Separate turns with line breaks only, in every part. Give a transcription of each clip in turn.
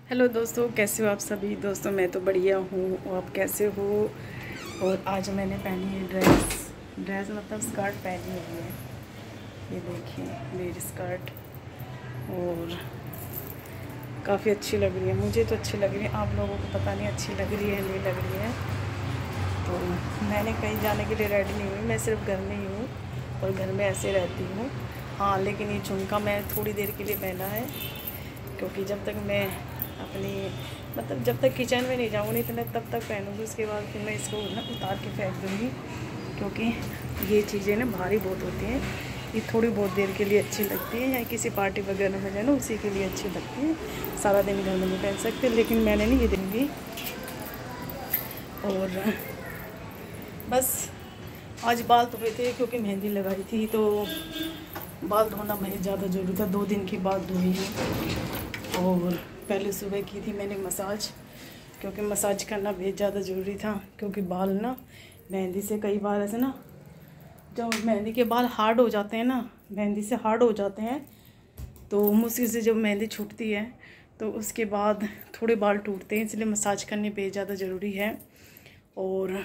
Hello दोस्तों, कैसे हो आप सभी। दोस्तों मैं तो बढ़िया हूँ और आप कैसे हो। और आज मैंने पहनी है ड्रेस मतलब स्कर्ट पहनी हुई है। ये देखिए मेरी स्कर्ट, और काफ़ी अच्छी लग रही है। मुझे तो अच्छी लग रही है, आप लोगों को पता नहीं अच्छी लग रही है नहीं लग रही है। तो मैंने कहीं जाने के लिए रेडी नहीं हुई, मैं सिर्फ घर में ही हूँ और घर में ऐसे रहती हूँ। हाँ, लेकिन ये झुमका मैं थोड़ी देर के लिए पहना है, क्योंकि जब तक मैं अपनी मतलब जब तक किचन में नहीं जाऊँगी तो मैं तब तक पहनूँगी। उसके बाद फिर मैं इसको ना उतार के फेंक दूँगी, क्योंकि ये चीज़ें ना भारी बहुत होती हैं। ये थोड़ी बहुत देर के लिए अच्छी लगती है, या किसी पार्टी वगैरह में जाए ना उसी के लिए अच्छी लगती है। सारा दिन घर में नहीं पहन सकते, लेकिन मैंने नहीं ये दूँगी। और बस आज बाल धोए थे क्योंकि मेहंदी लगाई थी, तो बाल धोना बहुत ज़्यादा ज़रूरी था। 2 दिन के बाद धोई है। और पहले सुबह की थी मैंने मसाज, क्योंकि मसाज करना बहुत ज़्यादा ज़रूरी था। क्योंकि बाल ना मेहंदी से कई बार ऐसे ना, जब मेहंदी के बाल हार्ड हो जाते हैं ना, मेहंदी से हार्ड हो जाते हैं, तो मुश्किल से जब मेहंदी छूटती है तो उसके बाद थोड़े बाल टूटते हैं। इसलिए मसाज करनी बहुत ज़्यादा ज़रूरी है, और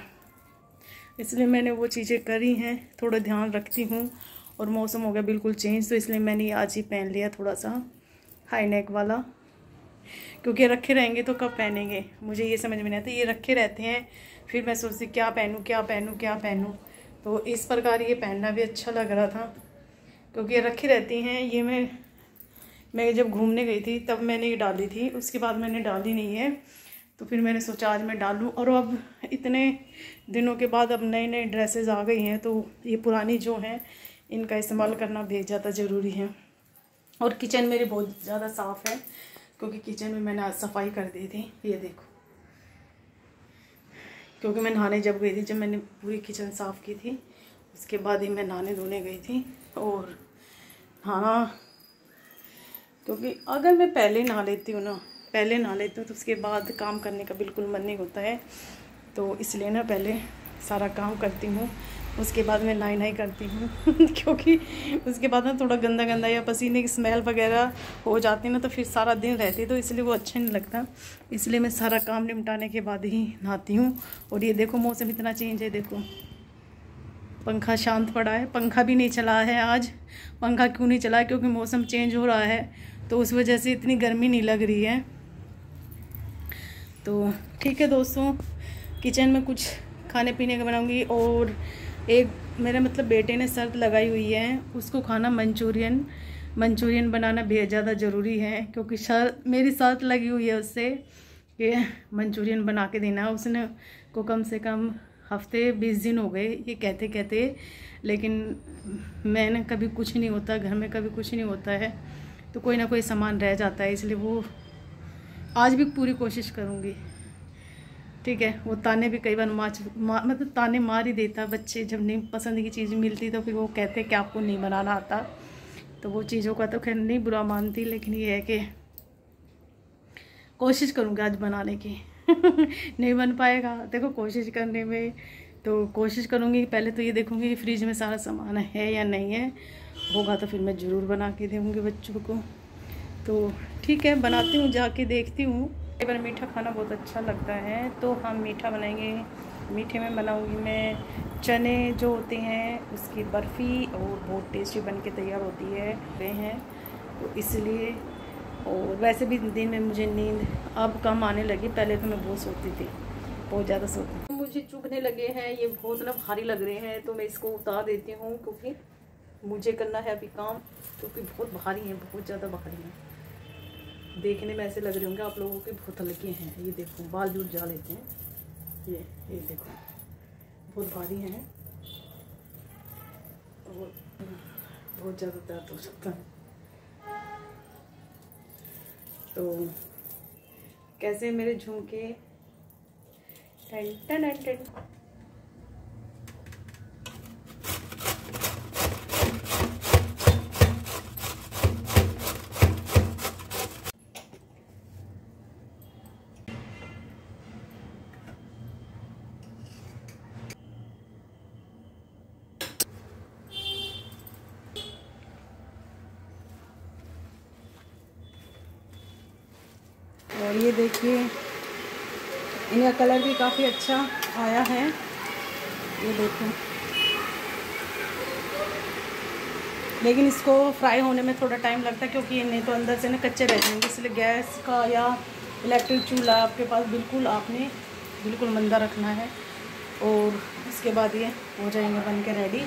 इसलिए मैंने वो चीज़ें करी हैं। थोड़ा ध्यान रखती हूँ। और मौसम हो गया बिल्कुल चेंज, तो इसलिए मैंने आज ही पहन लिया थोड़ा सा हाई नेक वाला, क्योंकि रखे रहेंगे तो कब पहनेंगे, मुझे ये समझ में नहीं आता। ये रखे रहते हैं, फिर मैं सोचती क्या पहनूँ क्या पहनूँ क्या पहनूँ। तो इस प्रकार ये पहनना भी अच्छा लग रहा था, क्योंकि ये रखी रहती हैं। ये मैं जब घूमने गई थी तब मैंने ये डाली थी, उसके बाद मैंने डाली नहीं है। तो फिर मैंने सोचा आज मैं डालूं। और अब इतने दिनों के बाद अब नई नई ड्रेसेस आ गई हैं, तो ये पुरानी जो हैं इनका इस्तेमाल करना बहुत ज़्यादा ज़रूरी है। और किचन मेरी बहुत ज़्यादा साफ़ है, क्योंकि किचन में मैंने आज सफाई कर दी थी। ये देखो, क्योंकि मैं नहाने जब गई थी, जब मैंने पूरी किचन साफ़ की थी उसके बाद ही मैं नहाने धोने गई थी। और हाँ, क्योंकि अगर मैं पहले नहा लेती हूँ तो उसके बाद काम करने का बिल्कुल मन नहीं होता है। तो इसलिए ना पहले सारा काम करती हूँ, उसके बाद मैं नहाई करती हूँ क्योंकि उसके बाद ना थोड़ा गंदा गंदा या पसीने की स्मेल वगैरह हो जाती है ना, तो फिर सारा दिन रहती है, तो इसलिए वो अच्छा नहीं लगता। इसलिए मैं सारा काम निपटाने के बाद ही नहाती हूँ। और ये देखो मौसम इतना चेंज है, देखो पंखा शांत पड़ा है, पंखा भी नहीं चला है आज। पंखा क्यों नहीं चला है? क्योंकि मौसम चेंज हो रहा है, तो उस वजह से इतनी गर्मी नहीं लग रही है। तो ठीक है दोस्तों, किचन में कुछ खाने पीने का बनाऊंगी। और एक मेरे मतलब बेटे ने शर्त लगाई हुई है, उसको खाना मंचूरियन बनाना बेहद ज़्यादा ज़रूरी है, क्योंकि मेरी शर्त लगी हुई है उससे कि मंचूरियन बना के देना। उसने को कम से कम हफ्ते 20 दिन हो गए ये कहते कहते, लेकिन मैंने कभी कुछ नहीं होता घर में, कभी कुछ नहीं होता है, तो कोई ना कोई सामान रह जाता है। इसलिए वो आज भी पूरी कोशिश करूँगी। ठीक है, वो ताने भी कई बार मतलब ताने मार ही देता। बच्चे जब नहीं पसंद की चीज़ मिलती तो फिर वो कहते कि आपको नहीं बनाना आता। तो वो चीज़ों का तो खैर नहीं बुरा मानती, लेकिन ये है कि कोशिश करूँगी आज बनाने की नहीं बन पाएगा देखो कोशिश करने में, तो कोशिश करूँगी। पहले तो ये देखूँगी कि फ्रिज में सारा सामान है या नहीं है, होगा तो फिर मैं ज़रूर बना के दूँगी बच्चों को। तो ठीक है, बनाती हूँ, जाके देखती हूँ। कई बार मीठा खाना बहुत अच्छा लगता है, तो हम मीठा बनाएंगे। मीठे में बनाऊँगी मैं चने जो होते हैं उसकी बर्फ़ी, और बहुत टेस्टी बन के तैयार होती है तो इसलिए। और वैसे भी दिन में मुझे नींद अब कम आने लगी, पहले तो मैं बहुत सोती थी, बहुत ज़्यादा सोती थी। मुझे चुभने लगे हैं, ये बहुत ना भारी लग रहे हैं, तो मैं इसको उतार देती हूँ, क्योंकि मुझे करना है अभी काम, क्योंकि बहुत भारी हैं, बहुत ज़्यादा भारी हैं। देखने में ऐसे लग रहे होंगे आप लोगों के बहुत हल्के हैं। ये देखो बाल भी उठ जा लेते हैं, ये देखो बहुत भारी हैं, और बहुत ज़्यादा दर्द हो सकता है। तो कैसे मेरे झुमके टन टन टन। और ये देखिए इनका कलर भी काफ़ी अच्छा आया है, ये देखो। लेकिन इसको फ्राई होने में थोड़ा टाइम लगता है, क्योंकि नहीं तो अंदर से ना कच्चे रह जाएंगे। इसलिए गैस का या इलेक्ट्रिक चूल्हा आपके पास बिल्कुल आपने बिल्कुल मंदा रखना है। और इसके बाद ये हो जाएंगे बन के रेडी।